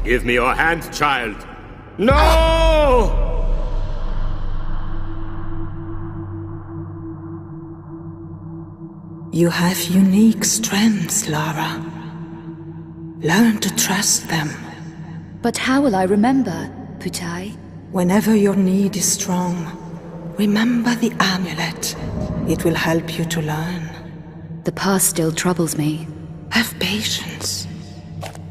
Give me your hand, child. No! You have unique strengths, Lara. Learn to trust them. But how will I remember, Putai? Whenever your need is strong, remember the amulet. It will help you to learn. The past still troubles me. Have patience.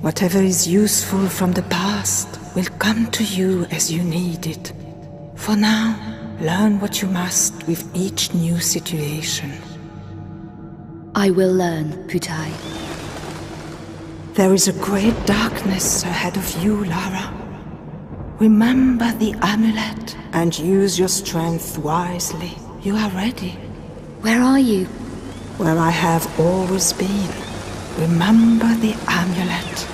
Whatever is useful from the past will come to you as you need it. For now, learn what you must with each new situation. I will learn, Putai. There is a great darkness ahead of you, Lara. Remember the amulet and use your strength wisely. You are ready. Where are you? Where I have always been. Remember the amulet.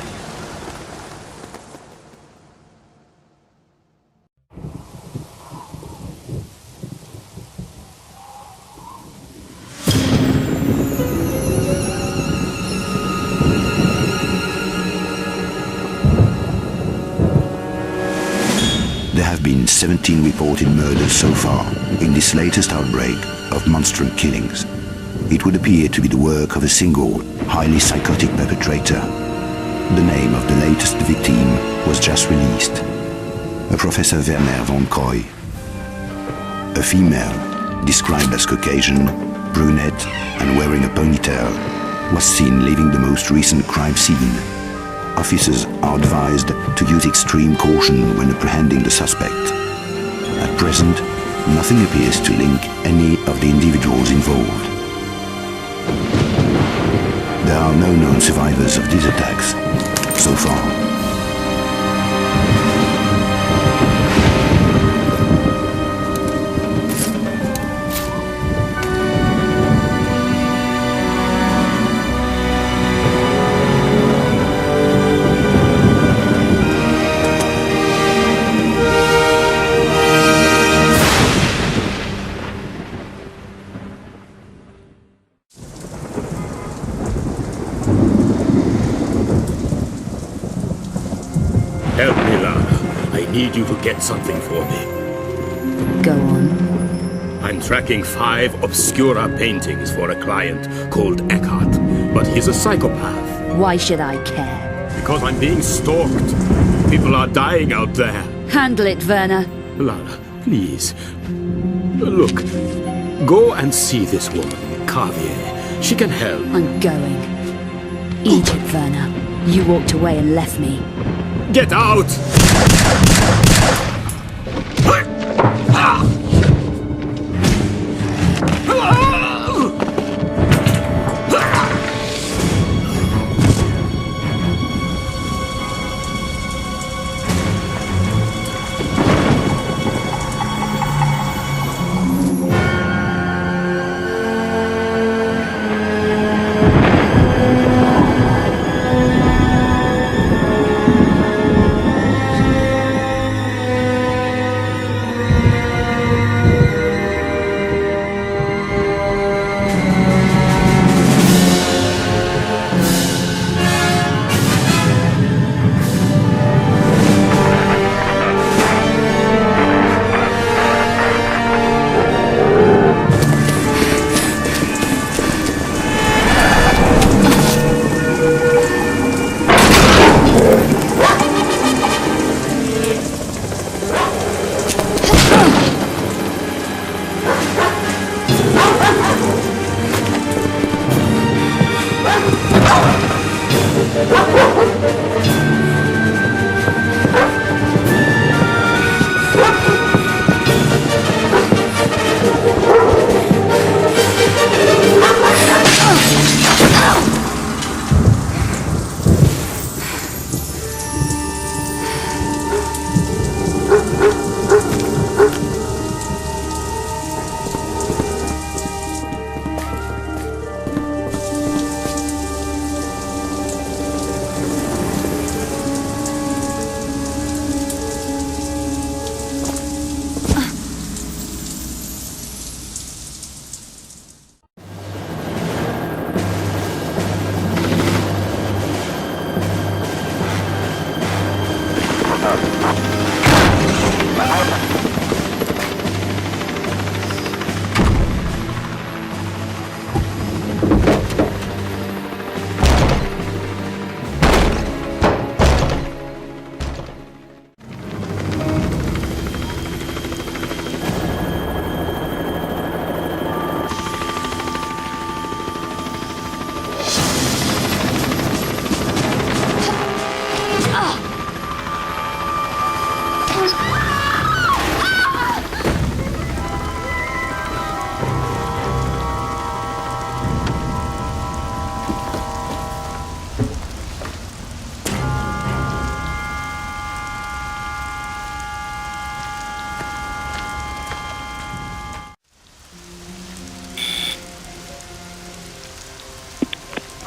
There have been 17 reported murders so far in this latest outbreak of monstrous killings. It would appear to be the work of a single, highly psychotic perpetrator. The name of the latest victim was just released. A Professor Werner von Croy. A female, described as Caucasian, brunette, and wearing a ponytail, was seen leaving the most recent crime scene. Officers are advised to use extreme caution when apprehending the suspect. At present, nothing appears to link any of the individuals involved. There are no known survivors of these attacks so far. Help me, Lara. I need you to get something for me. Go on. I'm tracking 5 Obscura paintings for a client called Eckhart, but he's a psychopath. Why should I care? Because I'm being stalked. People are dying out there. Handle it, Werner. Lara, please. Look, go and see this woman, Kavier. She can help. I'm going. Eat it, Werner. You walked away and left me. Get out!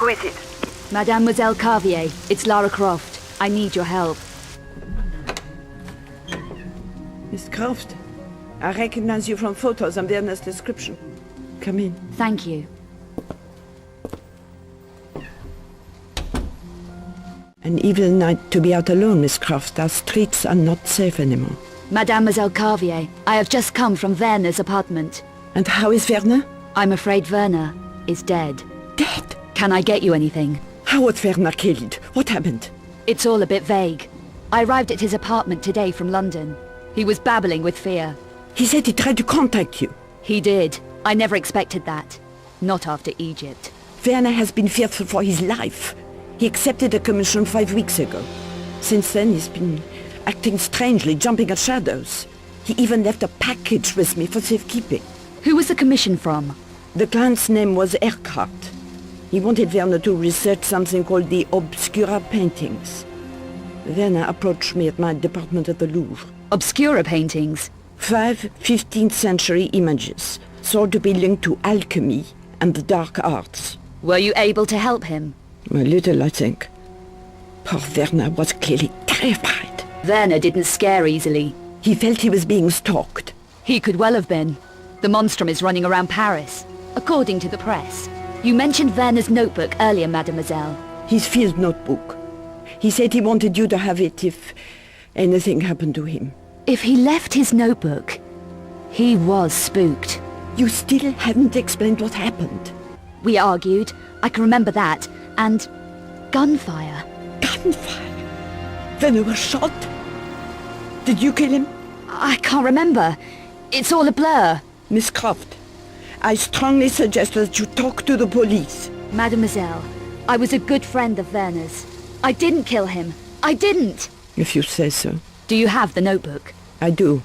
Who is it? Mademoiselle Carvier, it's Lara Croft. I need your help. Miss Croft, I recognize you from photos and Werner's description. Come in. Thank you. An evil night to be out alone, Miss Croft. Our streets are not safe anymore. Mademoiselle Carvier, I have just come from Werner's apartment. And how is Werner? I'm afraid Werner is dead. Dead? Can I get you anything? How was Werner killed? What happened? It's all a bit vague. I arrived at his apartment today from London. He was babbling with fear. He said he tried to contact you. He did. I never expected that. Not after Egypt. Werner has been fearful for his life. He accepted a commission 5 weeks ago. Since then, he's been acting strangely, jumping at shadows. He even left a package with me for safekeeping. Who was the commission from? The client's name was Eckhart. He wanted Werner to research something called the Obscura paintings. Werner approached me at my department at the Louvre. Obscura paintings? 5 15th century images, thought to be linked to alchemy and the dark arts. Were you able to help him? A little, I think. Poor Werner was clearly terrified. Werner didn't scare easily. He felt he was being stalked. He could well have been. The monstrum is running around Paris, according to the press. You mentioned Werner's notebook earlier, mademoiselle. His field notebook. He said he wanted you to have it if anything happened to him. If he left his notebook, he was spooked. You still haven't explained what happened. We argued, I can remember that, and gunfire. Gunfire? Werner was shot? Did you kill him? I can't remember. It's all a blur. Miss Croft, I strongly suggest that you talk to the police. Mademoiselle, I was a good friend of Werner's. I didn't kill him. I didn't. If you say so. Do you have the notebook? I do.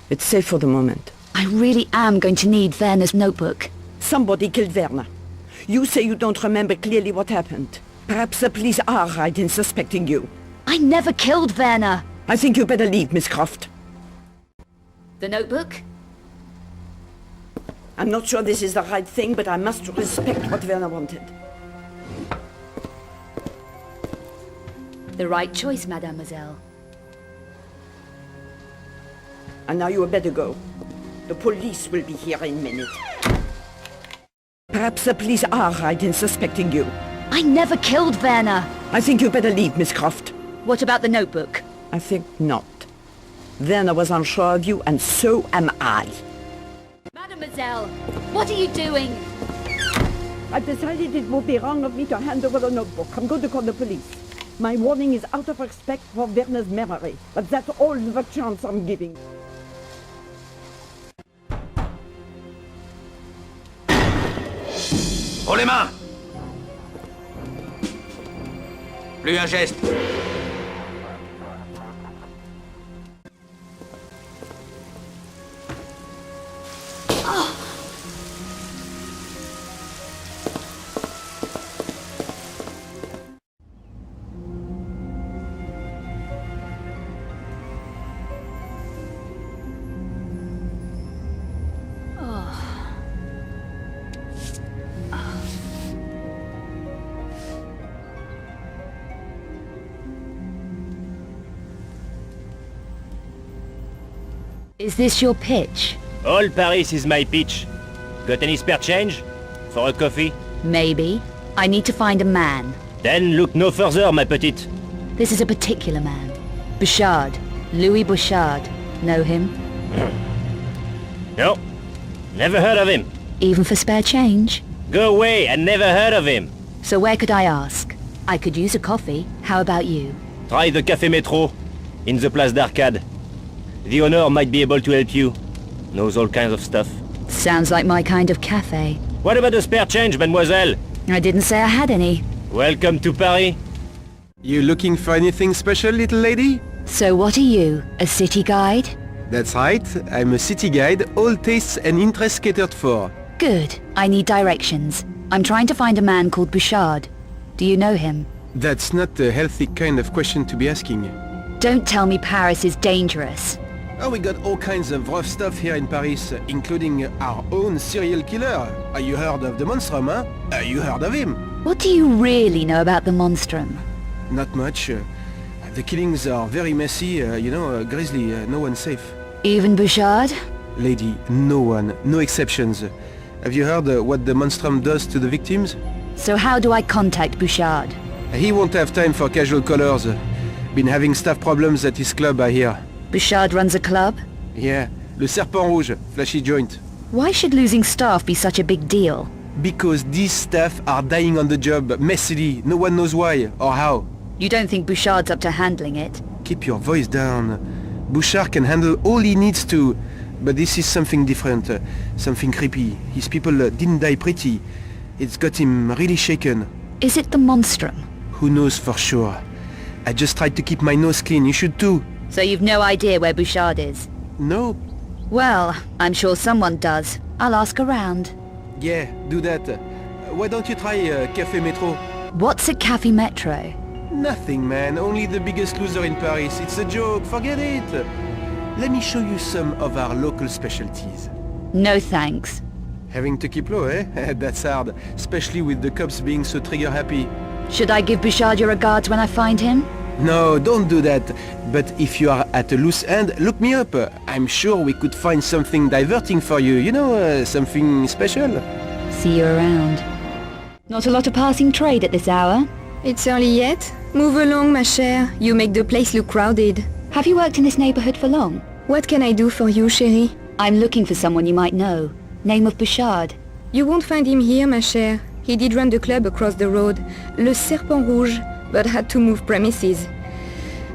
It's safe for the moment. I really am going to need Werner's notebook. Somebody killed Werner. You say you don't remember clearly what happened. Perhaps the police are right in suspecting you. I never killed Werner. I think you better leave, Miss Croft. The notebook? I'm not sure this is the right thing, but I must respect what Werner wanted. The right choice, mademoiselle. And now you had better go. The police will be here in a minute. Perhaps the police are right in suspecting you. I never killed Werner. I think you better leave, Miss Croft. What about the notebook? I think not. Werner was unsure of you, and so am I. Mademoiselle, what are you doing? I've decided it would be wrong of me to hand over the notebook. I'm going to call the police. My warning is out of respect for Werner's memory, but that's all the chance I'm giving. Haut les mains! Plus un geste. Is this your pitch? All Paris is my pitch. Got any spare change? For a coffee? Maybe. I need to find a man. Then look no further, ma petite. This is a particular man. Bouchard. Louis Bouchard. Know him? No. Never heard of him. Even for spare change? Go away, I never heard of him. So where could I ask? I could use a coffee. How about you? Try the Café Métro, in the Place d'Arcade. The owner might be able to help you. Knows all kinds of stuff. Sounds like my kind of cafe. What about the spare change, mademoiselle? I didn't say I had any. Welcome to Paris. You looking for anything special, little lady? So what are you? A city guide? That's right, I'm a city guide, all tastes and interests catered for. Good. I need directions. I'm trying to find a man called Bouchard. Do you know him? That's not a healthy kind of question to be asking. Don't tell me Paris is dangerous. Oh, we got all kinds of rough stuff here in Paris, including our own serial killer. You heard of the Monstrum, huh? You heard of him? What do you really know about the Monstrum? Not much. The killings are very messy, grisly, no one's safe. Even Bouchard? Lady, no one, no exceptions. Have you heard what the Monstrum does to the victims? So how do I contact Bouchard? He won't have time for casual callers. Been having staff problems at his club, I hear. Bouchard runs a club? Yeah, Le Serpent Rouge, flashy joint. Why should losing staff be such a big deal? Because these staff are dying on the job, messily, no one knows why or how. You don't think Bouchard's up to handling it? Keep your voice down. Bouchard can handle all he needs to, but this is something different, something creepy. His people didn't die pretty. It's got him really shaken. Is it the Monstrum? Who knows for sure? I just tried to keep my nose clean, you should too. So you've no idea where Bouchard is? No. Well, I'm sure someone does. I'll ask around. Yeah, do that. Why don't you try Café Métro? What's a Café Metro? Nothing, man. Only the biggest loser in Paris. It's a joke. Forget it. Let me show you some of our local specialties. No thanks. Having to keep low, eh? That's hard. Especially with the cops being so trigger-happy. Should I give Bouchard your regards when I find him? No, don't do that. But if you are at a loose end, look me up. I'm sure we could find something diverting for you. You know, something special. See you around. Not a lot of passing trade at this hour. It's early yet? Move along, ma chère. You make the place look crowded. Have you worked in this neighborhood for long? What can I do for you, chérie? I'm looking for someone you might know. Name of Bouchard. You won't find him here, ma chère. He did run the club across the road, Le Serpent Rouge, but had to move premises.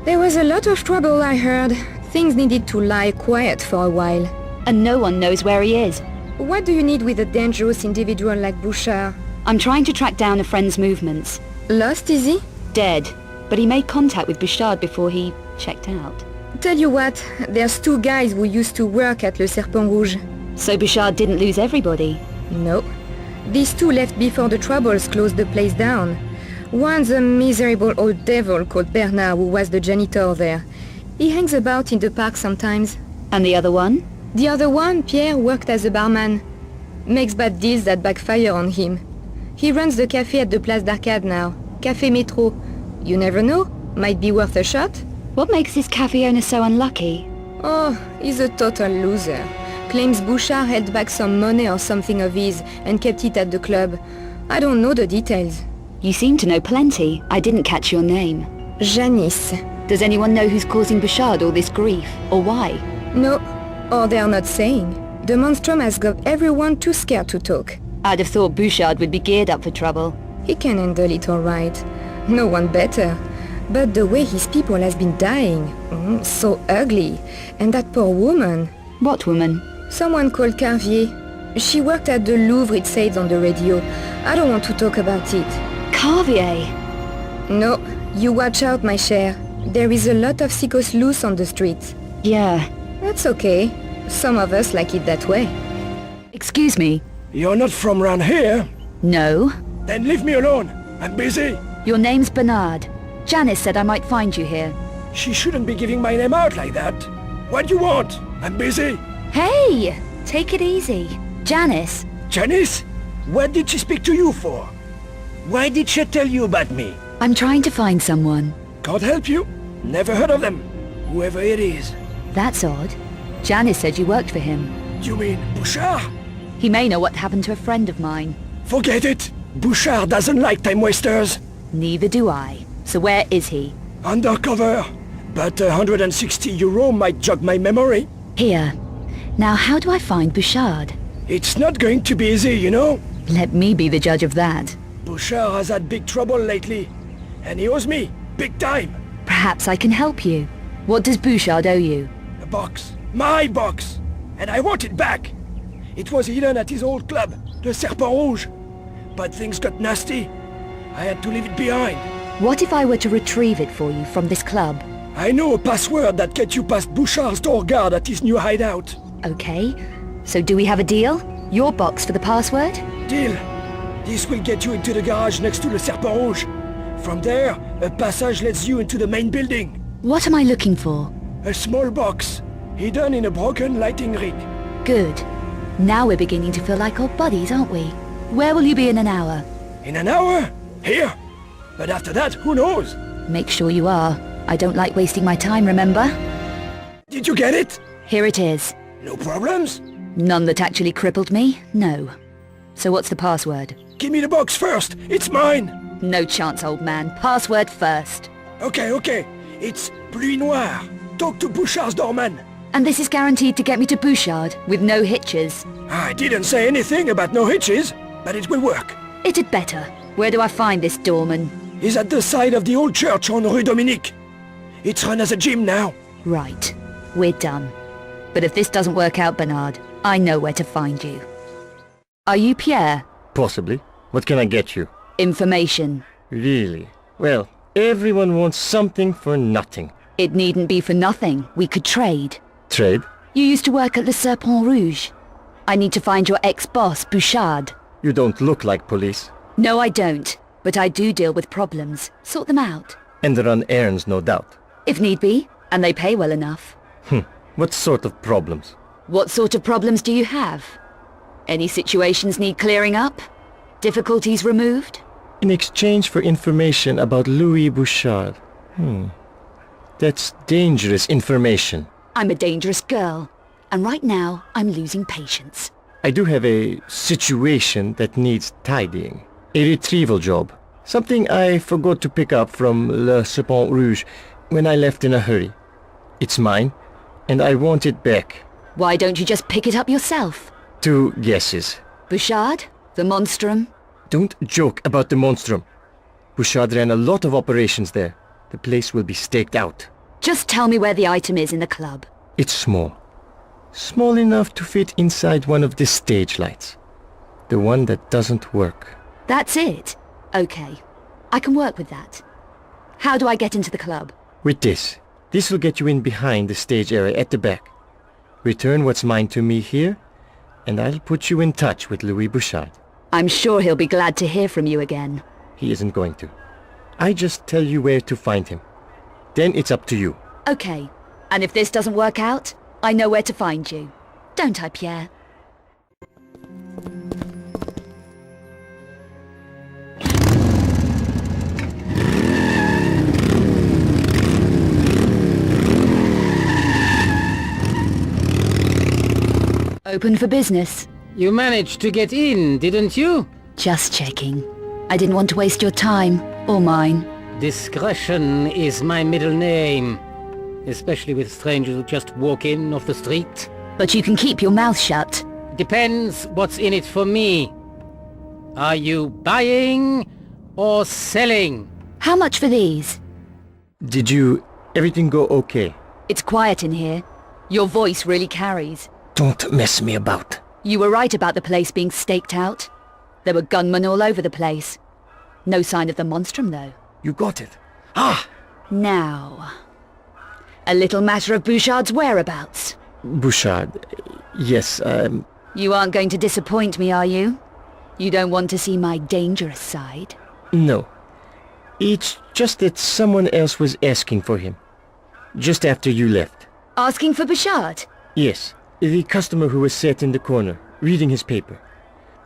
There was a lot of trouble, I heard. Things needed to lie quiet for a while. And no one knows where he is. What do you need with a dangerous individual like Bouchard? I'm trying to track down a friend's movements. Lost, is he? Dead. But he made contact with Bouchard before he checked out. Tell you what, there's two guys who used to work at Le Serpent Rouge. So Bouchard didn't lose everybody? No. These two left before the troubles closed the place down. One's a miserable old devil called Bernard who was the janitor there. He hangs about in the park sometimes. And the other one? The other one, Pierre, worked as a barman. Makes bad deals that backfire on him. He runs the cafe at the Place d'Arcade now. Café Métro. You never know. Might be worth a shot. What makes this cafe owner so unlucky? Oh, he's a total loser. Claims Bouchard held back some money or something of his and kept it at the club. I don't know the details. You seem to know plenty. I didn't catch your name. Janice. Does anyone know who's causing Bouchard all this grief? Or why? No. Or they're not saying. The Monstrum has got everyone too scared to talk. I'd have thought Bouchard would be geared up for trouble. He can handle it all right. No one better. But the way his people has been dying, so ugly. And that poor woman. What woman? Someone called Carvier. She worked at the Louvre, it says on the radio. I don't want to talk about it. Carvier? No, you watch out, my chère. There is a lot of sickos loose on the streets. Yeah. That's okay. Some of us like it that way. Excuse me? You're not from round here? No. Then leave me alone. I'm busy. Your name's Bernard. Janice said I might find you here. She shouldn't be giving my name out like that. What do you want? I'm busy. Hey! Take it easy. Janice. Janice? What did she speak to you for? Why did she tell you about me? I'm trying to find someone. God help you. Never heard of them. Whoever it is. That's odd. Janice said you worked for him. You mean Bouchard? He may know what happened to a friend of mine. Forget it. Bouchard doesn't like time wasters. Neither do I. So where is he? Undercover. but 160 euro might jog my memory. Here. Now how do I find Bouchard? It's not going to be easy, you know? Let me be the judge of that. Bouchard has had big trouble lately, and he owes me, big time. Perhaps I can help you. What does Bouchard owe you? A box. My box! And I want it back! It was hidden at his old club, Le Serpent Rouge. But things got nasty. I had to leave it behind. What if I were to retrieve it for you from this club? I know a password that gets you past Bouchard's door guard at his new hideout. Okay. So do we have a deal? Your box for the password? Deal. This will get you into the garage next to Le Serpent Rouge. From there, a passage leads you into the main building. What am I looking for? A small box, hidden in a broken lighting rig. Good. Now we're beginning to feel like old buddies, aren't we? Where will you be in an hour? In an hour? Here. But after that, who knows? Make sure you are. I don't like wasting my time, remember? Did you get it? Here it is. No problems? None that actually crippled me? No. So what's the password? Give me the box first. It's mine. No chance, old man. Password first. Okay. It's Pluie Noire. Talk to Bouchard's doorman. And this is guaranteed to get me to Bouchard, with no hitches. I didn't say anything about no hitches, but it will work. It had better. Where do I find this doorman? He's at the side of the old church on Rue Dominique. It's run as a gym now. Right. We're done. But if this doesn't work out, Bernard, I know where to find you. Are you Pierre? Possibly. What can I get you? Information. Really? Well, everyone wants something for nothing. It needn't be for nothing. We could trade. Trade? You used to work at Le Serpent Rouge. I need to find your ex-boss, Bouchard. You don't look like police. No, I don't. But I do deal with problems. Sort them out. And run errands, no doubt. If need be. And they pay well enough. What sort of problems? What sort of problems do you have? Any situations need clearing up? Difficulties removed? In exchange for information about Louis Bouchard. That's dangerous information. I'm a dangerous girl. And right now, I'm losing patience. I do have a situation that needs tidying. A retrieval job. Something I forgot to pick up from Le Serpent Rouge when I left in a hurry. It's mine, and I want it back. Why don't you just pick it up yourself? 2 guesses. Bouchard? The Monstrum? Don't joke about the Monstrum. Bouchard ran a lot of operations there. The place will be staked out. Just tell me where the item is in the club. It's small. Small enough to fit inside one of the stage lights. The one that doesn't work. That's it? Okay. I can work with that. How do I get into the club? With this. This will get you in behind the stage area at the back. Return what's mine to me here, and I'll put you in touch with Louis Bouchard. I'm sure he'll be glad to hear from you again. He isn't going to. I just tell you where to find him. Then it's up to you. Okay. And if this doesn't work out, I know where to find you. Don't I, Pierre? Open for business. You managed to get in, didn't you? Just checking. I didn't want to waste your time, or mine. Discretion is my middle name. Especially with strangers who just walk in off the street. But you can keep your mouth shut. Depends what's in it for me. Are you buying or selling? How much for these? Did everything go okay? It's quiet in here. Your voice really carries. Don't mess me about. You were right about the place being staked out. There were gunmen all over the place. No sign of the Monstrum, though. You got it. Now, a little matter of Bouchard's whereabouts. Bouchard, yes, You aren't going to disappoint me, are you? You don't want to see my dangerous side? No. It's just that someone else was asking for him. Just after you left. Asking for Bouchard? Yes. The customer who was sat in the corner, reading his paper.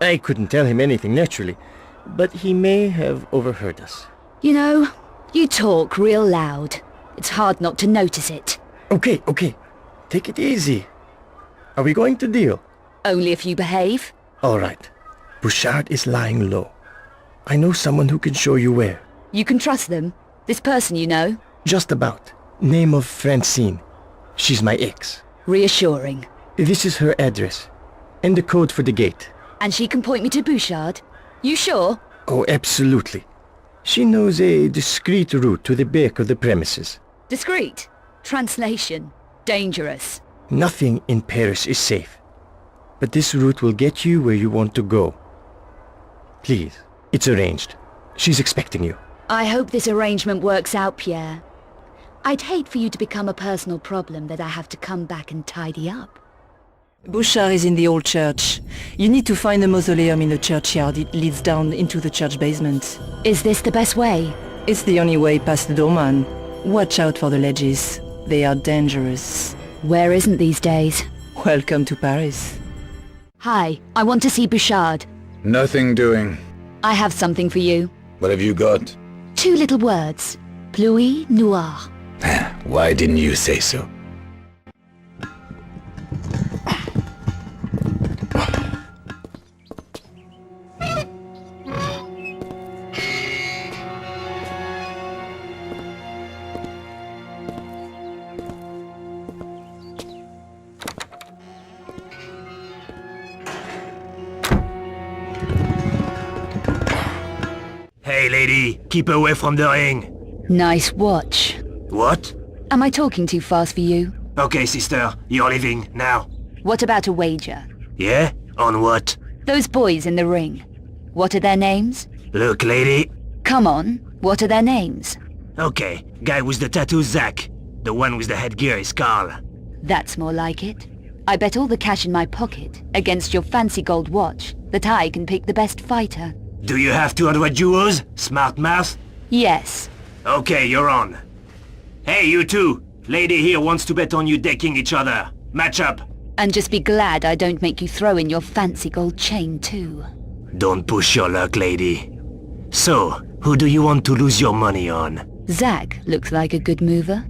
I couldn't tell him anything, naturally, but he may have overheard us. You know, you talk real loud. It's hard not to notice it. Okay. Take it easy. Are we going to deal? Only if you behave. All right. Bouchard is lying low. I know someone who can show you where. You can trust them? This person you know? Just about. Name of Francine. She's my ex. Reassuring. This is her address. And the code for the gate. And she can point me to Bouchard? You sure? Oh, absolutely. She knows a discreet route to the back of the premises. Discreet. Translation. Dangerous. Nothing in Paris is safe. But this route will get you where you want to go. Please, it's arranged. She's expecting you. I hope this arrangement works out, Pierre. I'd hate for you to become a personal problem that I have to come back and tidy up. Bouchard is in the old church. You need to find the mausoleum in the churchyard. It leads down into the church basement. Is this the best way? It's the only way past the doorman. Watch out for the ledges. They are dangerous. Where isn't these days? Welcome to Paris. Hi, I want to see Bouchard. Nothing doing. I have something for you. What have you got? 2 little words. Pluie noire. Why didn't you say so? Hey, lady, keep away from the ring. Nice watch. What? Am I talking too fast for you? Okay, sister, you're leaving, now. What about a wager? Yeah? On what? Those boys in the ring. What are their names? Look, lady. Come on, what are their names? Okay, guy with the tattoo, Zach. The one with the headgear is Carl. That's more like it. I bet all the cash in my pocket against your fancy gold watch that I can pick the best fighter. Do you have 200 euros? Smart mouth? Yes. Okay, you're on. Hey, you two! Lady here wants to bet on you decking each other. Match up. And just be glad I don't make you throw in your fancy gold chain too. Don't push your luck, lady. So, who do you want to lose your money on? Zach looks like a good mover.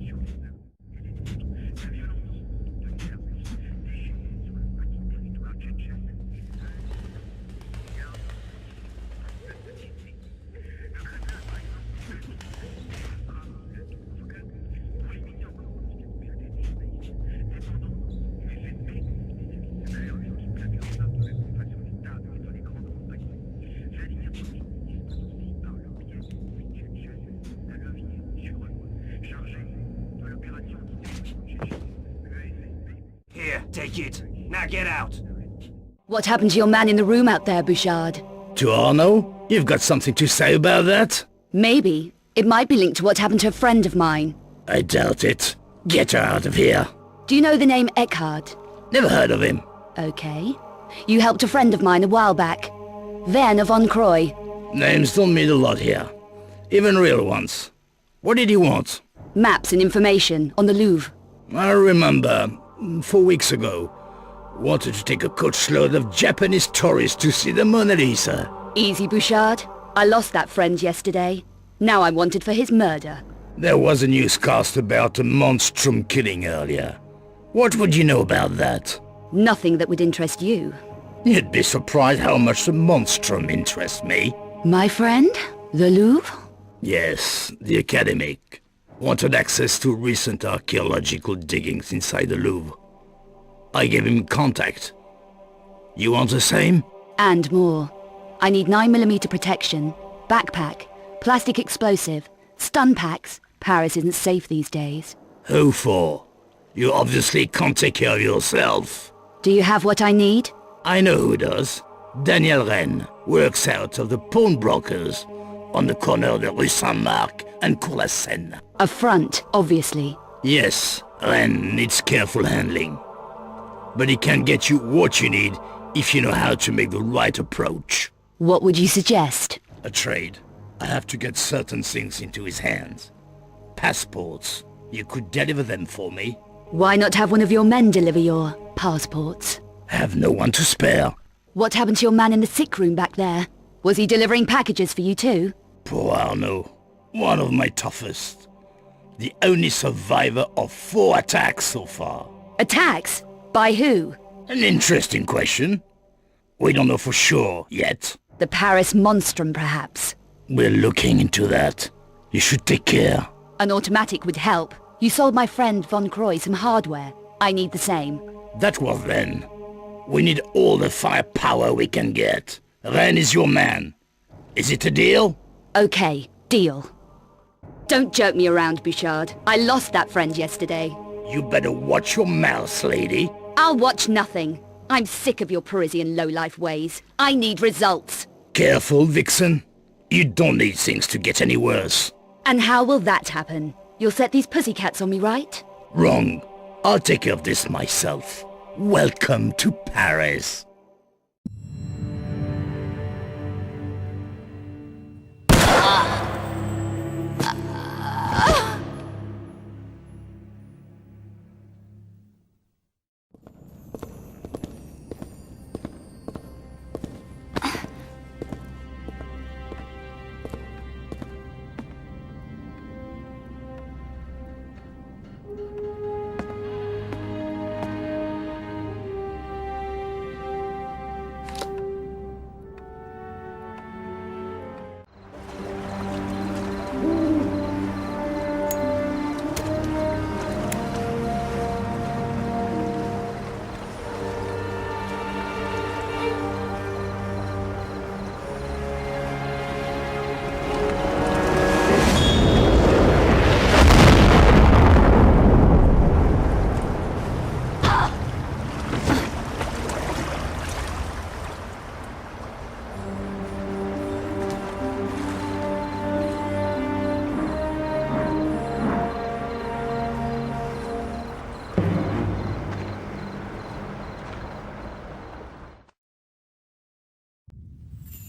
Here, take it. Now get out. What happened to your man in the room out there, Bouchard? To Arnaud? You've got something to say about that? Maybe. It might be linked to what happened to a friend of mine. I doubt it. Get her out of here. Do you know the name Eckhart? Never heard of him. Okay. You helped a friend of mine a while back. Werner von Croy. Names don't mean a lot here. Even real ones. What did he want? Maps and information on the Louvre. I remember, 4 weeks ago, wanted to take a coachload of Japanese tourists to see the Mona Lisa. Easy, Bouchard. I lost that friend yesterday. Now I'm wanted for his murder. There was a newscast about a monstrum killing earlier. What would you know about that? Nothing that would interest you. You'd be surprised how much the monstrum interests me. My friend? The Louvre? Yes, the academic. Wanted access to recent archaeological diggings inside the Louvre. I gave him contact. You want the same? And more. I need 9mm protection, backpack, plastic explosive, stun packs. Paris isn't safe these days. Who for? You obviously can't take care of yourself. Do you have what I need? I know who does. Daniel Rennes works out of the pawnbrokers on the corner of the Rue Saint-Marc and Cours la Seine. A front, obviously. Yes, Rennes needs careful handling. But he can get you what you need if you know how to make the right approach. What would you suggest? A trade. I have to get certain things into his hands. Passports. You could deliver them for me. Why not have one of your men deliver your passports? Have no one to spare. What happened to your man in the sick room back there? Was he delivering packages for you too? Poor Arnaud. One of my toughest. The only survivor of 4 attacks so far. Attacks? By who? An interesting question. We don't know for sure yet. The Paris Monstrum, perhaps. We're looking into that. You should take care. An automatic would help. You sold my friend Von Croy some hardware. I need the same. That was then. We need all the firepower we can get. Ren is your man. Is it a deal? Okay, deal. Don't jerk me around, Bouchard. I lost that friend yesterday. You better watch your mouth, lady. I'll watch nothing. I'm sick of your Parisian lowlife ways. I need results. Careful, Vixen. You don't need things to get any worse. And how will that happen? You'll set these pussycats on me, right? Wrong. I'll take care of this myself. Welcome to Paris.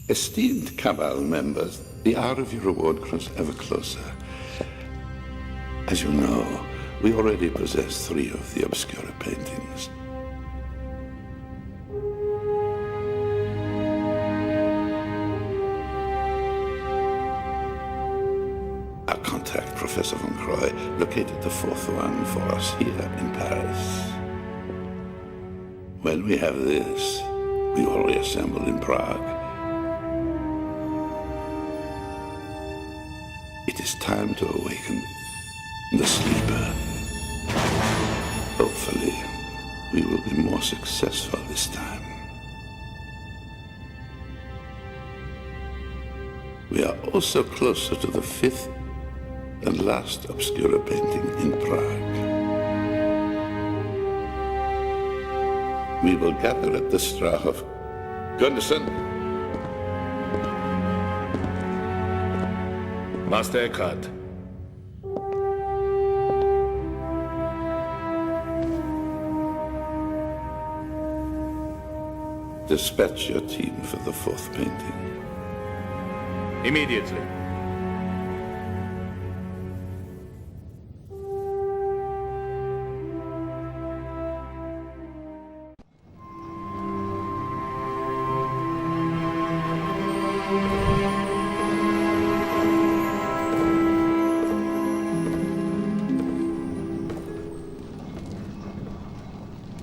Esteemed Cabal members, the hour of your reward grows ever closer. As you know, we already possess 3 of the Obscura paintings. Our contact, Professor Von Croy, located the 4th one for us here in Paris. When we have this, we will reassemble in Prague. It is time to awaken the sleeper. Hopefully, we will be more successful this time. We are also closer to the 5th and last Obscura painting in Prague. We will gather at the Strahov. Gunderson? Master Eckhart. Dispatch your team for the 4th painting. Immediately.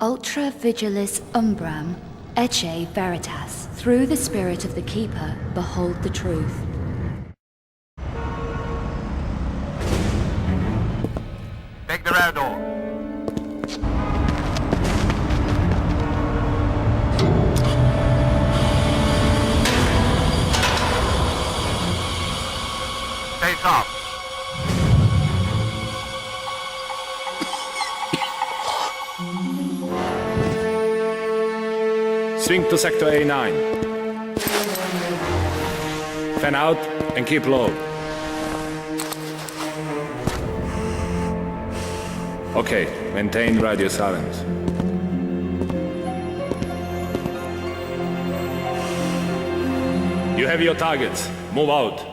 Ultra Vigilis Umbram, Ecce Veritas. Through the spirit of the Keeper, behold the truth. Take the rear door. Face off. Swing to Sector A9. Fan out and keep low. Okay, maintain radio silence. You have your targets. Move out.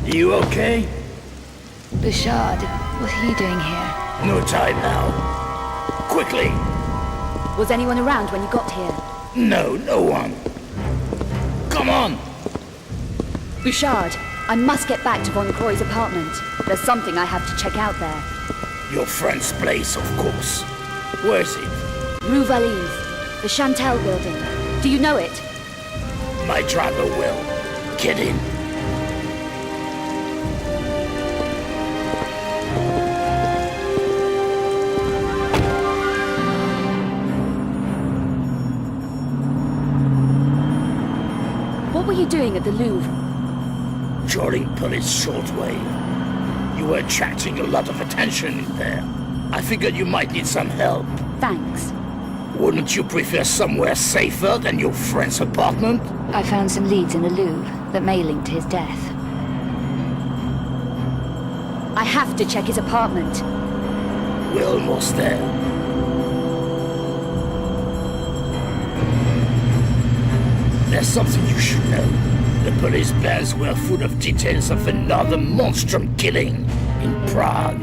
You okay? Bouchard, what are you doing here? No time now. Quickly! Was anyone around when you got here? No one. Come on! Bouchard, I must get back to Von Croy's apartment. There's something I have to check out there. Your friend's place, of course. Where is it? Rue Valise, the Chantel building. Do you know it? My driver will. Get in. What were you doing at the Louvre? Joining police shortwave. You were attracting a lot of attention in there. I figured you might need some help. Thanks. Wouldn't you prefer somewhere safer than your friend's apartment? I found some leads in the Louvre that may link to his death. I have to check his apartment. We're almost there. There's something you should know. The police plans were full of details of another monstrum killing in Prague.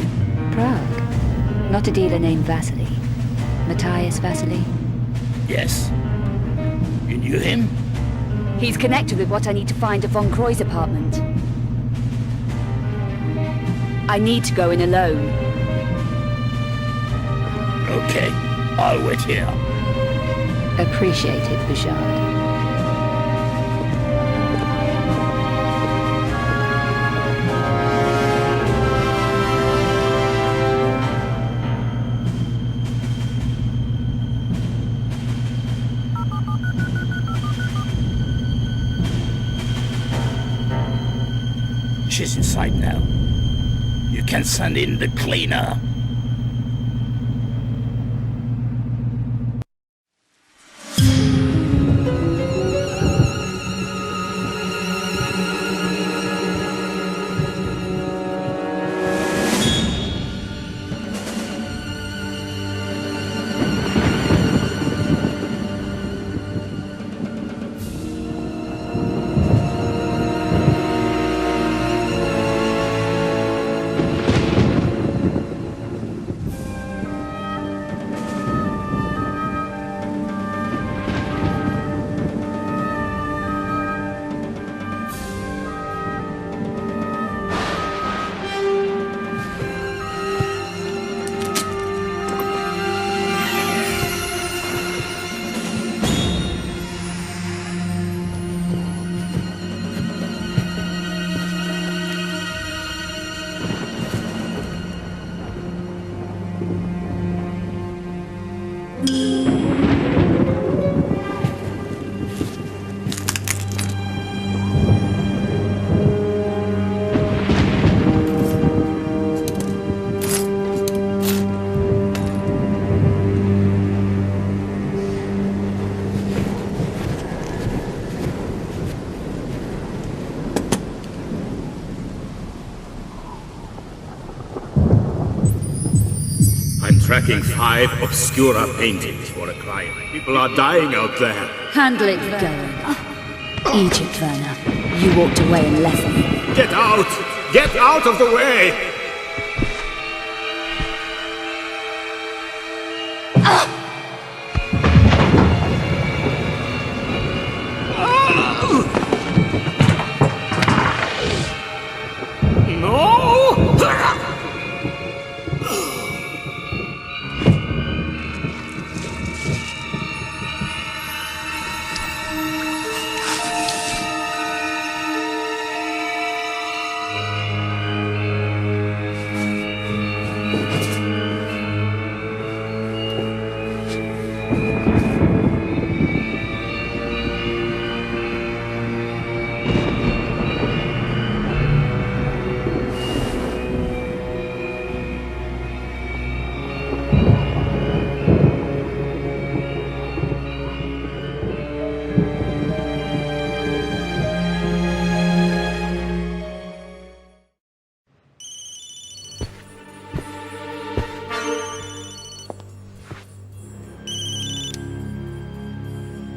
Prague? Not a dealer named Vasily. Matthias Vasily? Yes. You knew him? He's connected with what I need to find at Von Croy's apartment. I need to go in alone. Okay, I'll wait here. Appreciate it, Bouchard. She's inside now. You can send in the cleaner. Tracking 5 Obscura paintings for a client. People are dying out there. Handle it, going. Egypt, Werner. You walked away and left me. Get out! Get out of the way!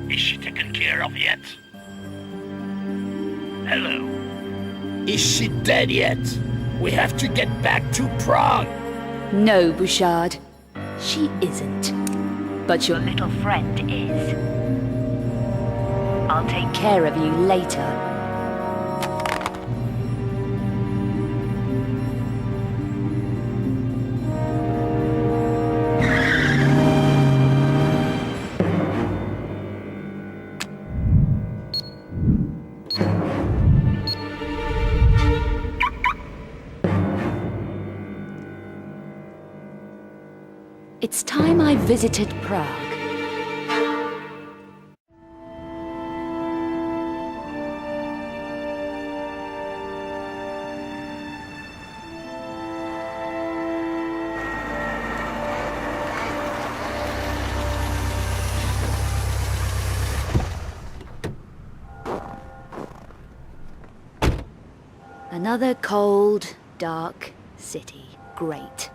Is she taken care of yet? Hello? Is she dead yet? We have to get back to Prague. No, Bouchard. She isn't. But your little friend is. I'll take care of you later. It's time I visited Prague. Another cold, dark city. Great.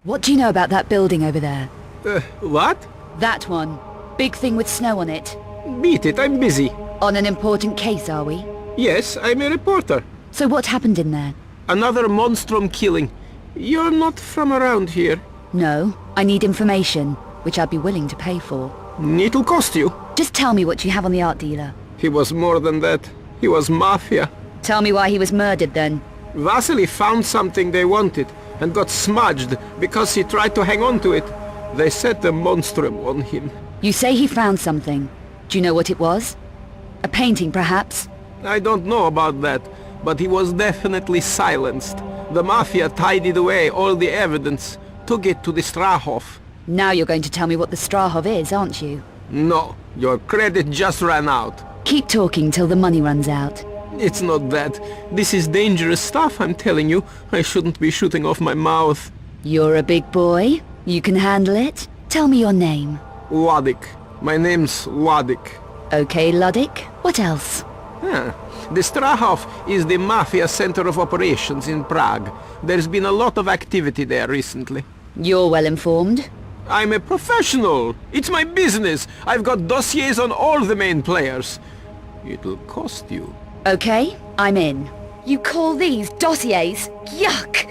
What do you know about that building over there? What? That one. Big thing with snow on it. Beat it, I'm busy. On an important case, are we? Yes, I'm a reporter. So what happened in there? Another monstrum killing. You're not from around here. No, I need information, which I'd be willing to pay for. It'll cost you. Just tell me what you have on the art dealer. He was more than that. He was mafia. Tell me why he was murdered then. Vasily found something they wanted and got smudged because he tried to hang on to it. They set the monstrum on him. You say he found something. Do you know what it was? A painting, perhaps? I don't know about that, but he was definitely silenced. The mafia tidied away all the evidence, took it to the Strahov. Now you're going to tell me what the Strahov is, aren't you? No, your credit just ran out. Keep talking till the money runs out. It's not that. This is dangerous stuff, I'm telling you. I shouldn't be shooting off my mouth. You're a big boy. You can handle it. Tell me your name. Ludek. My name's Ludek. Okay, Ludek. What else? The Strahov is the mafia center of operations in Prague. There's been a lot of activity there recently. You're well informed. I'm a professional. It's my business. I've got dossiers on all the main players. It'll cost you. Okay, I'm in. You call these dossiers? Yuck!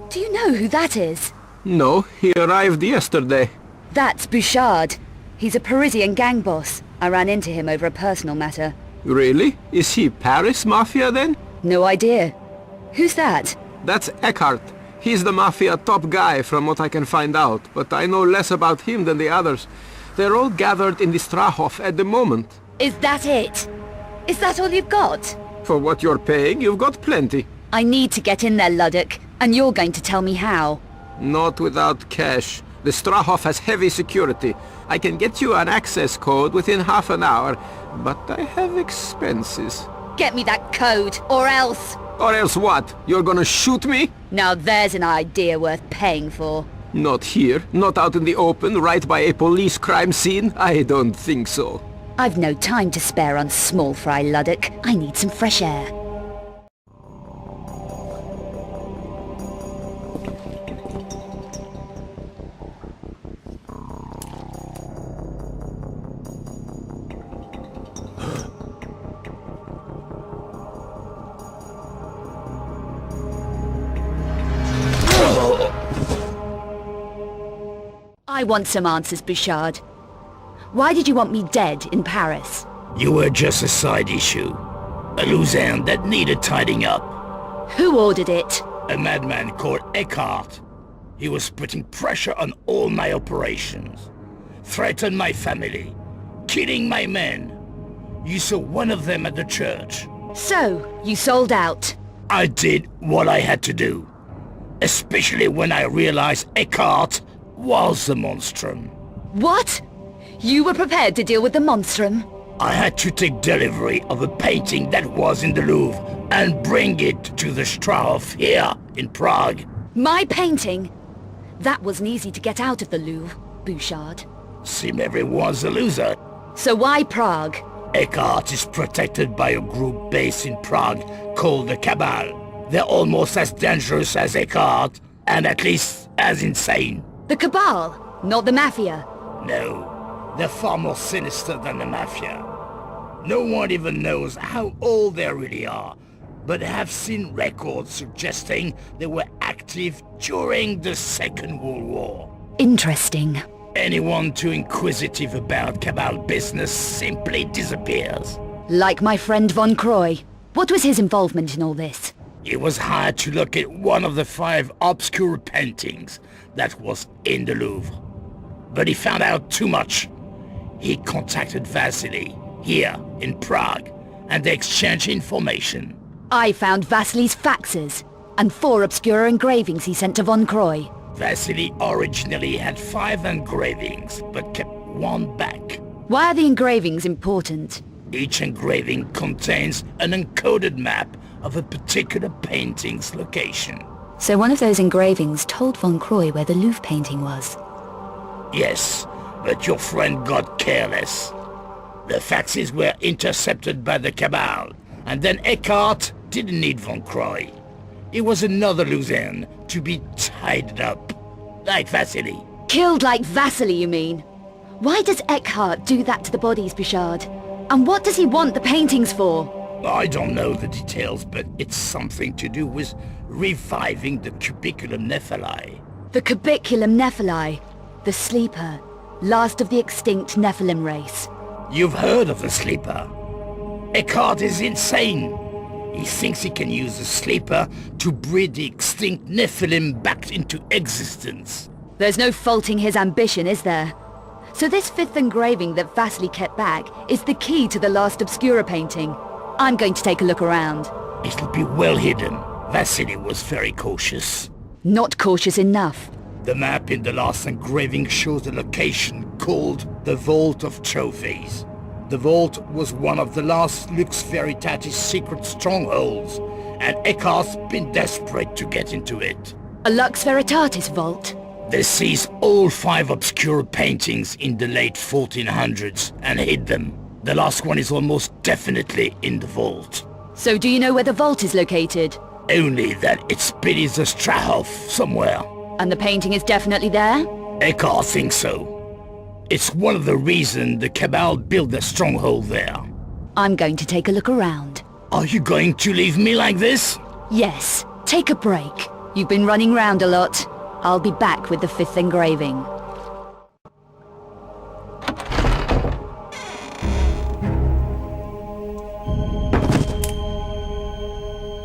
Do you know who that is? No, he arrived yesterday. That's Bouchard. He's a Parisian gang boss. I ran into him over a personal matter. Really? Is he Paris Mafia then? No idea. Who's that? That's Eckhart. He's the Mafia top guy from what I can find out, but I know less about him than the others. They're all gathered in the Strahov at the moment. Is that it? Is that all you've got? For what you're paying, you've got plenty. I need to get in there, Ludek, and you're going to tell me how. Not without cash. The Strahov has heavy security. I can get you an access code within half an hour, but I have expenses. Get me that code, or else... Or else what? You're gonna shoot me? Now there's an idea worth paying for. Not here. Not out in the open, right by a police crime scene. I don't think so. I've no time to spare on small fry, Ludek. I need some fresh air. I want some answers, Bouchard. Why did you want me dead in Paris? You were just a side issue. A loose end that needed tidying up. Who ordered it? A madman called Eckhart. He was putting pressure on all my operations. Threatened my family. Killing my men. You saw one of them at the church. So, you sold out? I did what I had to do. Especially when I realized Eckhart was the monstrum. What? You were prepared to deal with the monstrum? I had to take delivery of a painting that was in the Louvre and bring it to the Strahov here in Prague. My painting? That wasn't easy to get out of the Louvre, Bouchard. Seems everyone's a loser. So why Prague? Eckhart is protected by a group based in Prague called the Cabal. They're almost as dangerous as Eckhart, and at least as insane. The Cabal, not the Mafia. No. They're far more sinister than the Mafia. No one even knows how old they really are, but have seen records suggesting they were active during the Second World War. Interesting. Anyone too inquisitive about Cabal business simply disappears. Like my friend Von Croy. What was his involvement in all this? He was hired to look at one of the 5 obscure paintings that was in the Louvre. But he found out too much. He contacted Vasily, here in Prague, and they exchanged information. I found Vasily's faxes, and 4 obscure engravings he sent to Von Croy. Vasily originally had 5 engravings, but kept 1 back. Why are the engravings important? Each engraving contains an encoded map of a particular painting's location. So one of those engravings told Von Croy where the Louvre painting was? Yes, but your friend got careless. The faxes were intercepted by the Cabal, and then Eckhart didn't need Von Croy. He was another Luzerne to be tied up, like Vasily. Killed like Vasily, you mean? Why does Eckhart do that to the bodies, Bouchard? And what does he want the paintings for? I don't know the details, but it's something to do with reviving the Cubiculum Nephili. The Cubiculum Nephili, the Sleeper, last of the extinct Nephilim race. You've heard of the Sleeper. Eckhart is insane. He thinks he can use the Sleeper to breed the extinct Nephilim back into existence. There's no faulting his ambition, is there? So this 5th engraving that Vasily kept back is the key to the last Obscura painting. I'm going to take a look around. It'll be well hidden. Vasily was very cautious. Not cautious enough. The map in the last engraving shows a location called the Vault of Trophies. The vault was one of the last Lux Veritatis secret strongholds, and Eckhart's been desperate to get into it. A Lux Veritatis vault? They seized all 5 obscure paintings in the late 1400s and hid them. The last one is almost definitely in the vault. So do you know where the vault is located? Only that it's beneath the Strahov somewhere. And the painting is definitely there? Eckhart thinks so. It's one of the reasons the Cabal built their stronghold there. I'm going to take a look around. Are you going to leave me like this? Yes. Take a break. You've been running round a lot. I'll be back with the 5th engraving.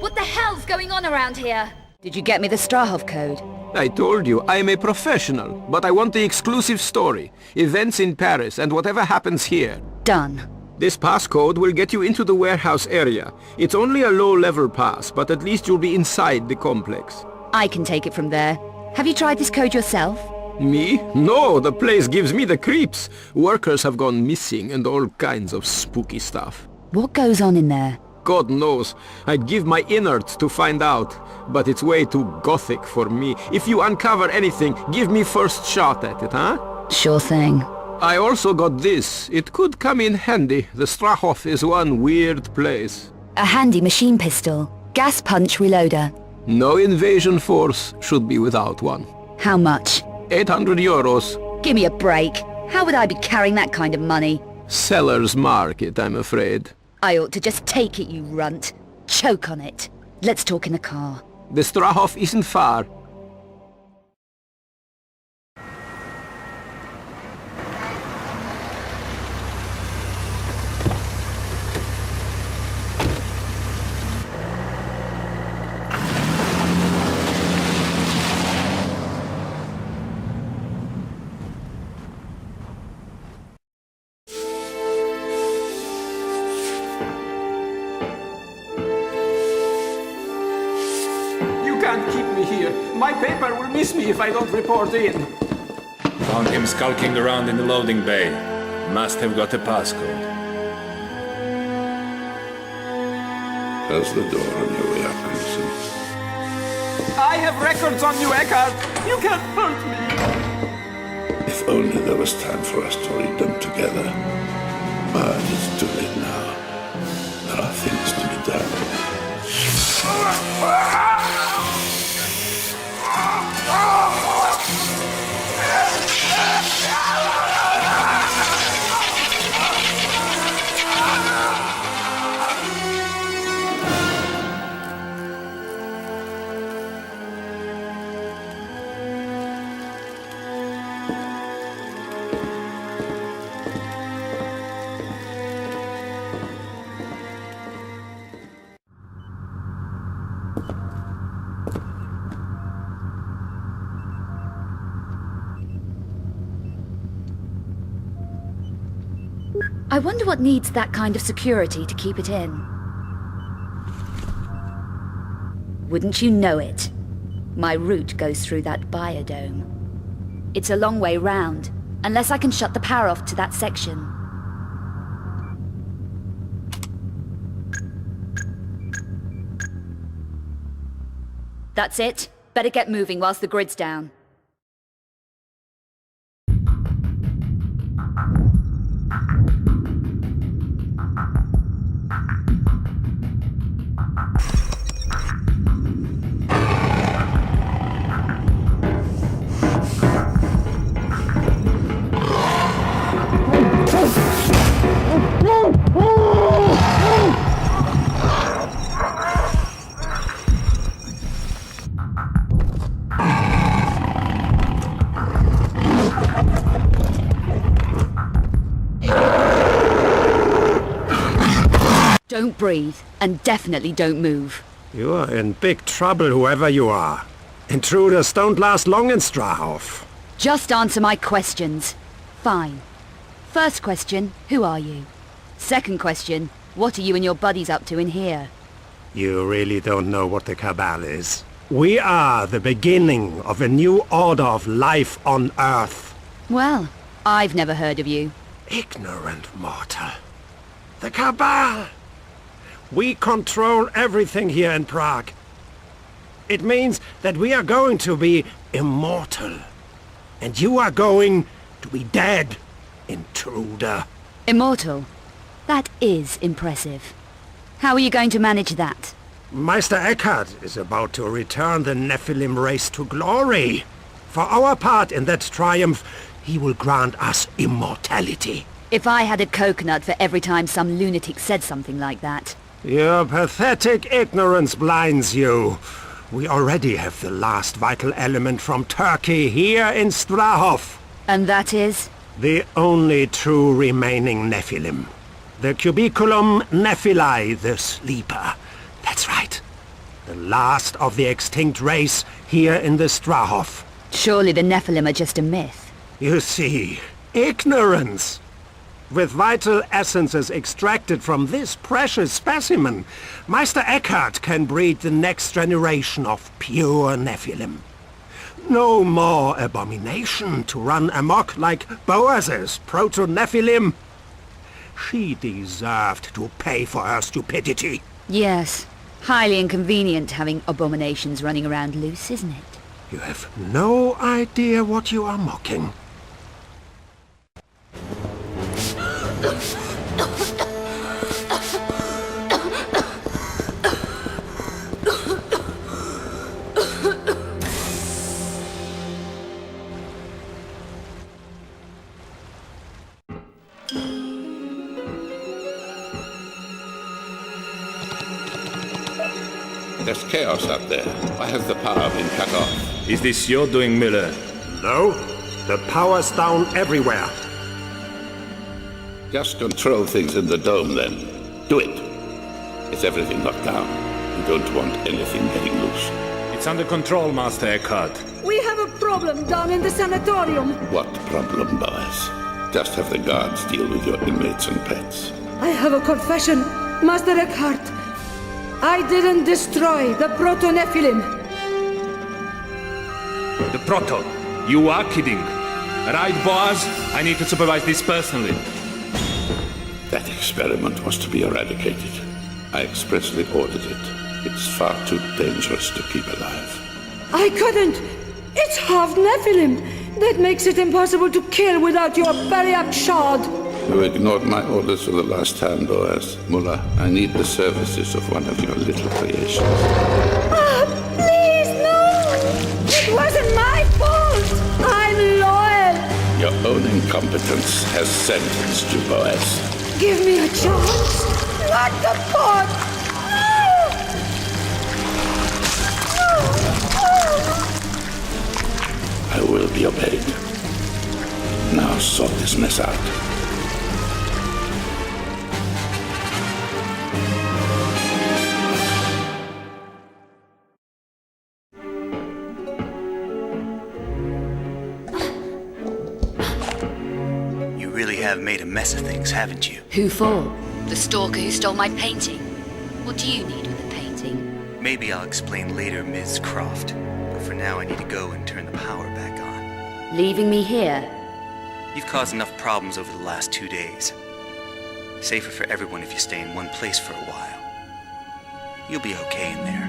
What the hell's going on around here? Did you get me the Strahov code? I told you, I'm a professional, but I want the exclusive story. Events in Paris and whatever happens here. Done. This passcode will get you into the warehouse area. It's only a low-level pass, but at least you'll be inside the complex. I can take it from there. Have you tried this code yourself? Me? No, the place gives me the creeps. Workers have gone missing and all kinds of spooky stuff. What goes on in there? God knows. I'd give my innards to find out. But it's way too gothic for me. If you uncover anything, give me first shot at it, huh? Sure thing. I also got this. It could come in handy. The Strahov is one weird place. A handy machine pistol. Gas punch reloader. No invasion force should be without one. How much? 800 euros. Give me a break. How would I be carrying that kind of money? Seller's market, I'm afraid. I ought to just take it, you runt. Choke on it. Let's talk in the car. The Strahov isn't far. My paper will miss me if I don't report in. Found him skulking around in the loading bay. Must have got a passcode. How's the door on your way up, Anderson? I have records on you, Eckhart. You can't hurt me. If only there was time for us to read them together. But it's too late now. There are things to be done. I wonder what needs that kind of security to keep it in. Wouldn't you know it? My route goes through that biodome. It's a long way round, unless I can shut the power off to that section. That's it. Better get moving whilst the grid's down. Don't breathe, and definitely don't move. You are in big trouble, whoever you are. Intruders don't last long in Strahov. Just answer my questions. Fine. First question, who are you? Second question, what are you and your buddies up to in here? You really don't know what the Cabal is. We are the beginning of a new order of life on Earth. Well, I've never heard of you. Ignorant mortal. The Cabal! We control everything here in Prague. It means that we are going to be immortal. And you are going to be dead, intruder. Immortal? That is impressive. How are you going to manage that? Meister Eckhart is about to return the Nephilim race to glory. For our part in that triumph, he will grant us immortality. If I had a coconut for every time some lunatic said something like that. Your pathetic ignorance blinds you. We already have the last vital element from Turkey here in Strahov. And that is? The only true remaining Nephilim. The Cubiculum Nephilae, the Sleeper. That's right. The last of the extinct race here in the Strahov. Surely the Nephilim are just a myth. You see, ignorance. With vital essences extracted from this precious specimen, Meister Eckhart can breed the next generation of pure Nephilim. No more abomination to run amok like Boaz's proto-Nephilim. She deserved to pay for her stupidity. Yes. Highly inconvenient having abominations running around loose, isn't it? You have no idea what you are mocking. There's chaos out there. Why has the power been cut off? Is this your doing, Miller? No. The power's down everywhere. Just control things in the dome, then. Do it. Is everything locked down? You don't want anything getting loose. It's under control, Master Eckhart. We have a problem down in the sanatorium. What problem, boys? Just have the guards deal with your inmates and pets. I have a confession, Master Eckhart. I didn't destroy the Proto-Nephilim. The Proto? You are kidding. Right, Boaz? I need to supervise this personally. That experiment was to be eradicated. I expressly ordered it. It's far too dangerous to keep alive. I couldn't. It's half Nephilim. That makes it impossible to kill without your bariac shard. You ignored my orders for the last time, Boaz. Mullah, I need the services of one of your little creations. Ah, please, no! It wasn't my fault! I'm loyal! Your own incompetence has sentenced you, Boaz. Give me a chance! Not the pot! I will be obeyed. Now sort this mess out. have made a mess of things, haven't you? Who for? The stalker who stole my painting? What do you need with the painting? Maybe I'll explain later, Ms. Croft. But for now, I need to go and turn the power back on. Leaving me here? You've caused enough problems over the last 2 days. Safer for everyone if you stay in one place for a while. You'll be okay in there.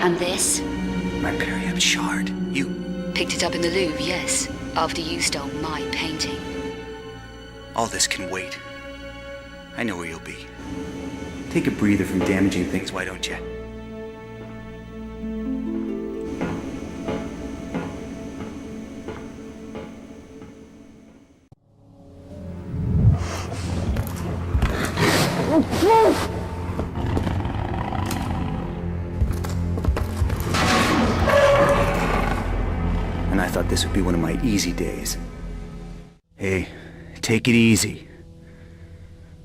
And this? My Periapt shard. You picked it up in the Louvre, yes. After you stole my painting. All this can wait. I know where you'll be. Take a breather from damaging things, why don't you? And I thought this would be one of my easy days. Hey, take it easy.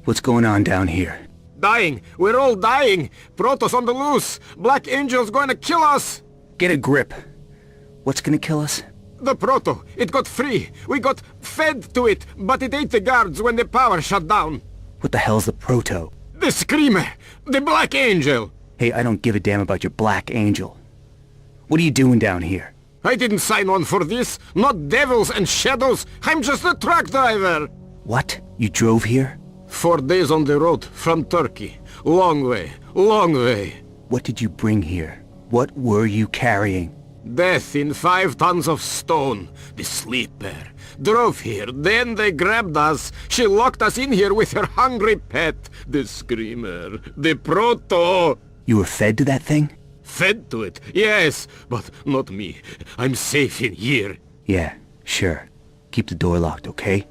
What's going on down here? Dying! We're all dying! Protoss on the loose! Black Angel's going to kill us! Get a grip. What's gonna kill us? The Proto! It got free! We got fed to it, but it ate the guards when the power shut down! What the hell's the Proto? The Screamer! The Black Angel! Hey, I don't give a damn about your Black Angel. What are you doing down here? I didn't sign on for this! Not devils and shadows! I'm just a truck driver! What? You drove here? 4 days on the road, from Turkey. Long way, long way. What did you bring here? What were you carrying? Death in 5 tons of stone. The Sleeper. Drove here, then they grabbed us. She locked us in here with her hungry pet. The Screamer. The Proto. You were fed to that thing? Fed to it, yes, but not me. I'm safe in here. Yeah, sure. Keep the door locked, okay?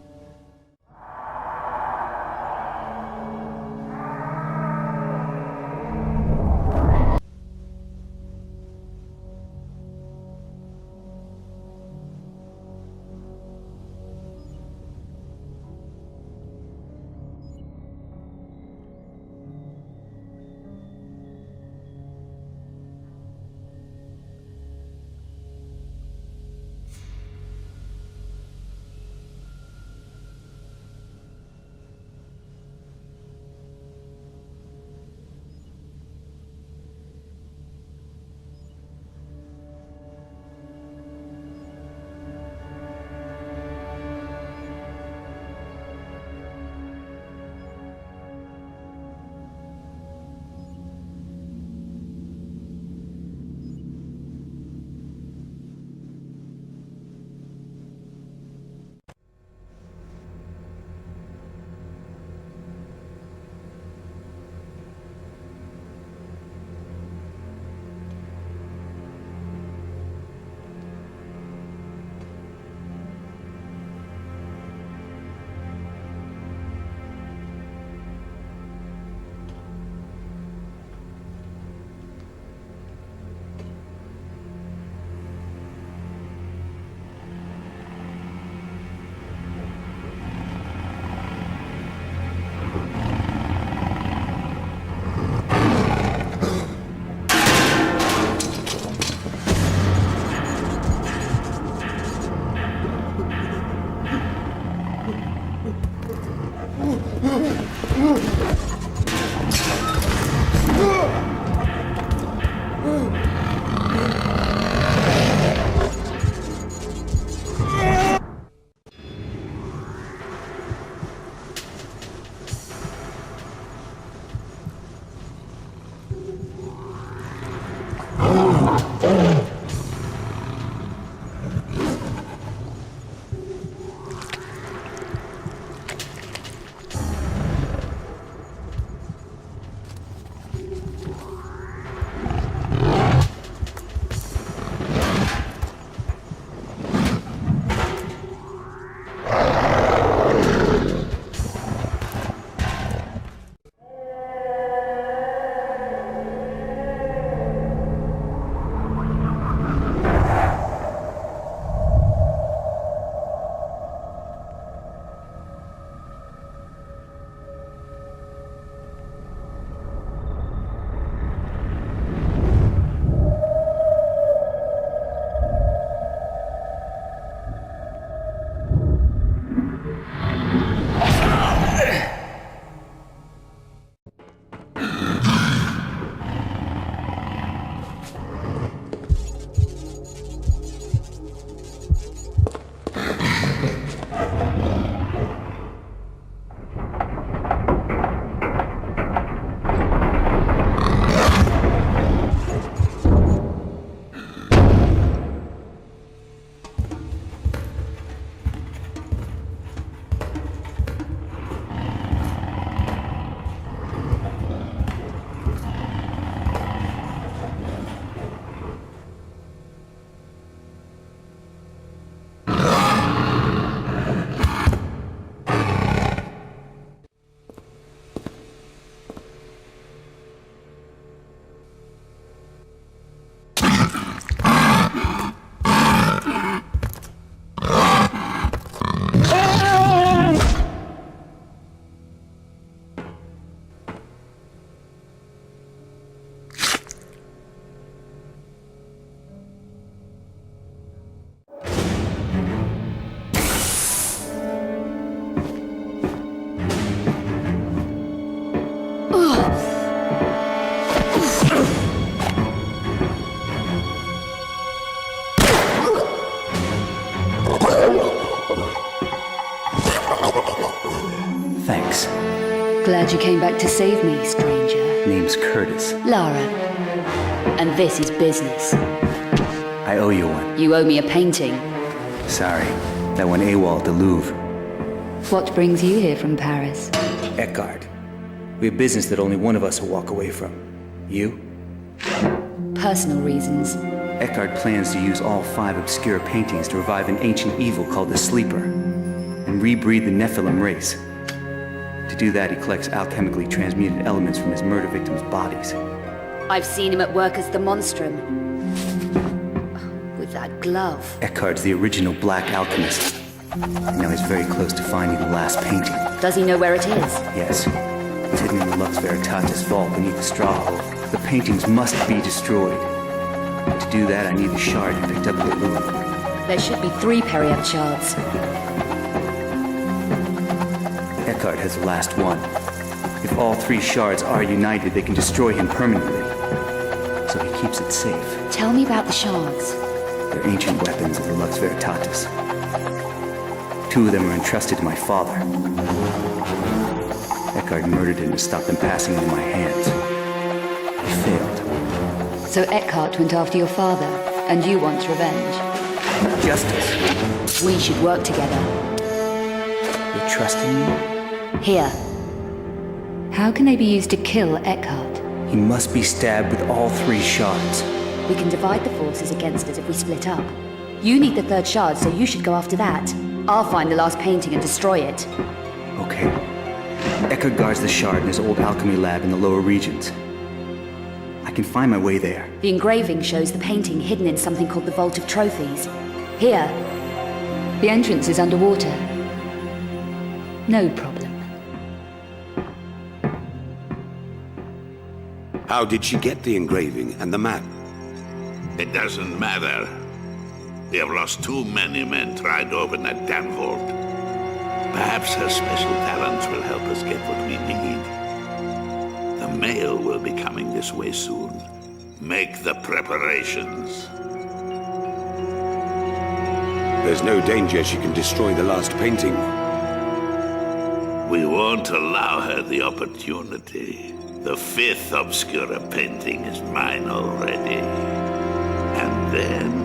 Thanks. Glad you came back to save me, stranger. Name's Curtis. Lara. And this is business. I owe you one. You owe me a painting. Sorry. That one AWOL at the Louvre. What brings you here from Paris? Eckhart. We have business that only one of us will walk away from. You? Personal reasons. Eckhart plans to use all 5 obscure paintings to revive an ancient evil called the Sleeper, and rebreed the Nephilim race. To do that, he collects alchemically transmuted elements from his murder victims' bodies. I've seen him at work as the Monstrum. With that glove. Eckhart's the original black alchemist. And now he's very close to finding the last painting. Does he know where it is? Yes. It's hidden in the Lux Veritatis vault beneath the straw. The paintings must be destroyed. To do that, I need the shard you picked up at the Louvre. There should be 3 Periapt shards. Eckhart has the last one. If all 3 shards are united, they can destroy him permanently. So he keeps it safe. Tell me about the shards. They're ancient weapons of the Lux Veritatis. 2 of them are entrusted to my father. Eckhart murdered him to stop them passing into my hands. He failed. So Eckhart went after your father, and you want revenge? Justice. We should work together. You're trusting me? Here. How can they be used to kill Eckhart? He must be stabbed with all 3 shards. We can divide the forces against us if we split up. You need the 3rd shard, so you should go after that. I'll find the last painting and destroy it. Okay. Eckhart guards the shard in his old alchemy lab in the lower regions. I can find my way there. The engraving shows the painting hidden in something called the Vault of Trophies. Here. The entrance is underwater. No problem. How did she get the engraving and the map? It doesn't matter. We have lost too many men tried to open that damn vault. Perhaps her special talents will help us get what we need. The mail will be coming this way soon. Make the preparations. There's no danger she can destroy the last painting. We won't allow her the opportunity. The 5th Obscura painting is mine already. And then...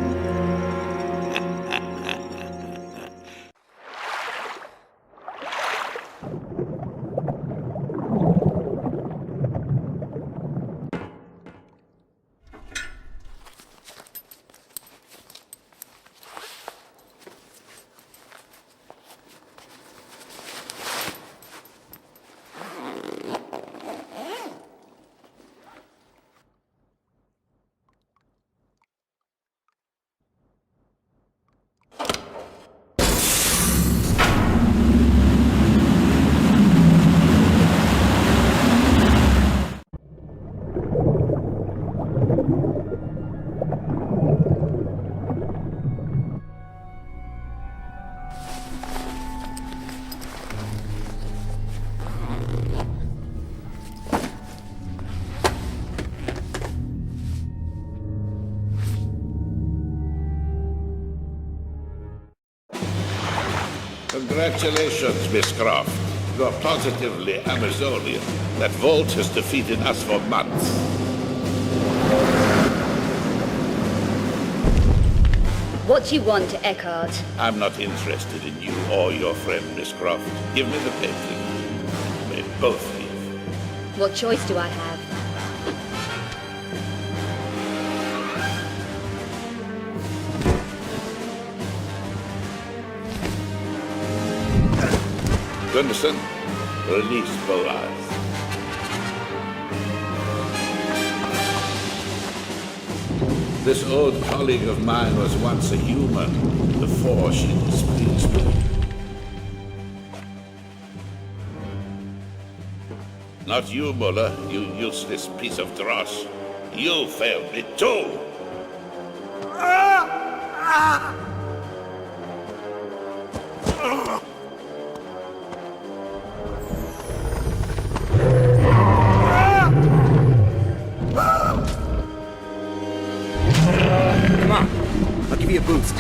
Congratulations, Miss Croft. You are positively Amazonian. That vault has defeated us for months. What do you want, Eckhart? I'm not interested in you or your friend, Miss Croft. Give me the painting. You may both leave. What choice do I have? Gunderson, release Boaz. This old colleague of mine was once a human before she displeased me. Not you, Muller, you useless piece of dross. You failed me too! Come on, I'll give you a boost.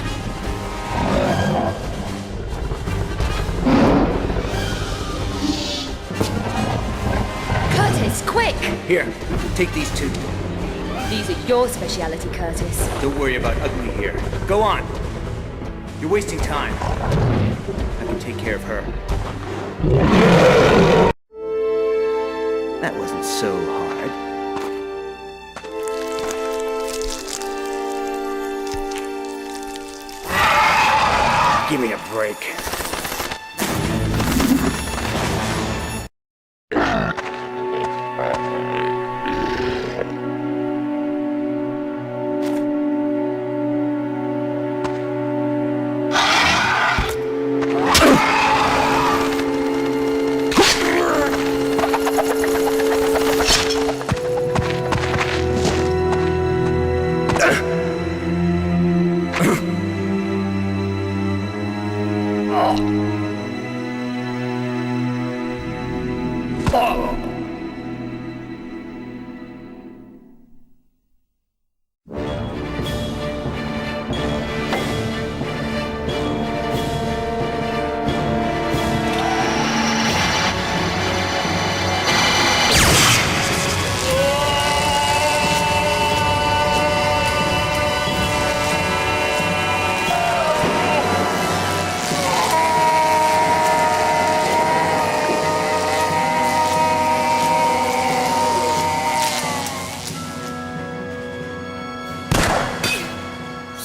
Here, take these two. These are your speciality, Curtis. Don't worry about Ugly here. Go on. You're wasting time. I can take care of her. That wasn't so hard. Give me a break.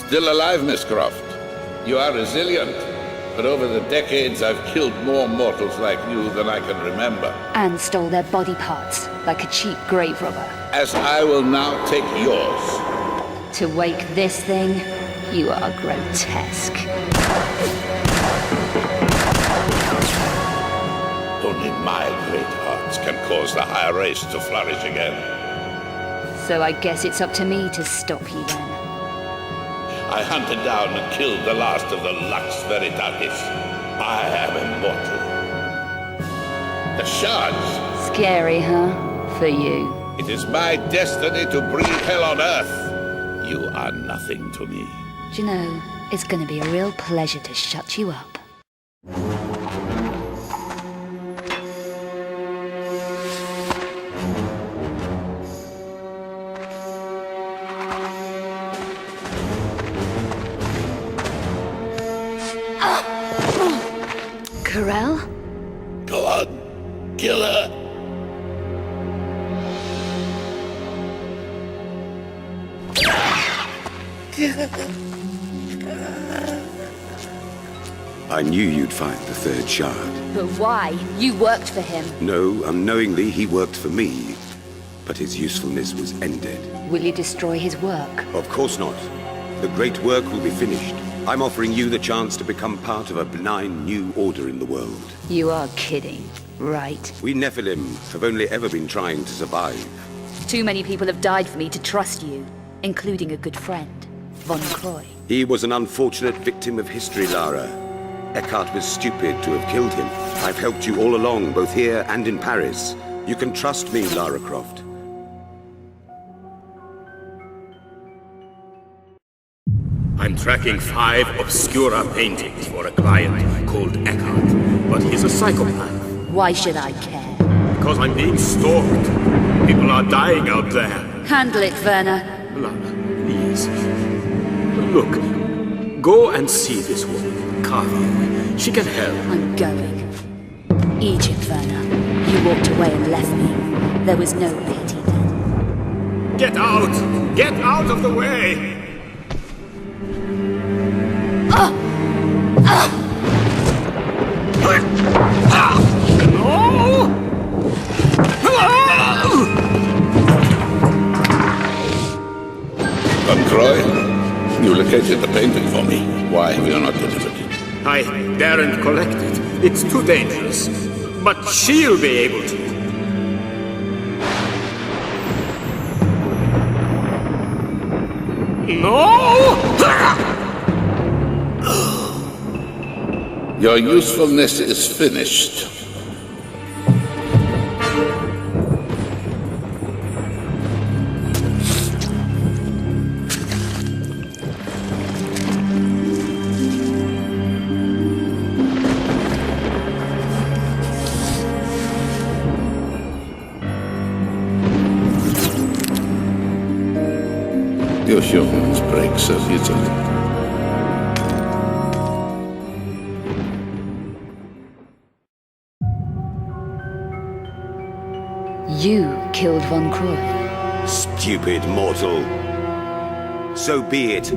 Still alive, Miss Croft. You are resilient, but over the decades I've killed more mortals like you than I can remember. And stole their body parts, like a cheap grave robber. As I will now take yours. To wake this thing, you are grotesque. Only my great hearts can cause the higher race to flourish again. So I guess it's up to me to stop you then. I hunted down and killed the last of the Lux Veritatis. I am immortal. The shards. Scary, huh? For you. It is my destiny to breathe hell on Earth. You are nothing to me. Do you know, it's gonna be a real pleasure to shut you up. Corel? Go on, kill her. I knew you'd find the third shard. But why? You worked for him. No, unknowingly he worked for me. But his usefulness was ended. Will you destroy his work? Of course not. The great work will be finished. I'm offering you the chance to become part of a benign new order in the world. You are kidding, right? We Nephilim have only ever been trying to survive. Too many people have died for me to trust you, including a good friend, Von Croy. He was an unfortunate victim of history, Lara. Eckhart was stupid to have killed him. I've helped you all along, both here and in Paris. You can trust me, Lara Croft. I'm tracking 5 Obscura paintings for a client called Eckhart, but he's a psychopath. Why should I care? Because I'm being stalked. People are dying out there. Handle it, Werner. Lara, please. Look, go and see this woman, Carvey. She can help. I'm going. Egypt, Werner. You walked away and left me. There was no pity then. Get out! Get out of the way! Von Croy, you located the painting for me. Why have you not delivered it? I daren't collect it. It's too dangerous. But she'll be able to. No! Your usefulness is finished. Your humans break so easily. You killed Von Kroll. Stupid mortal. So be it.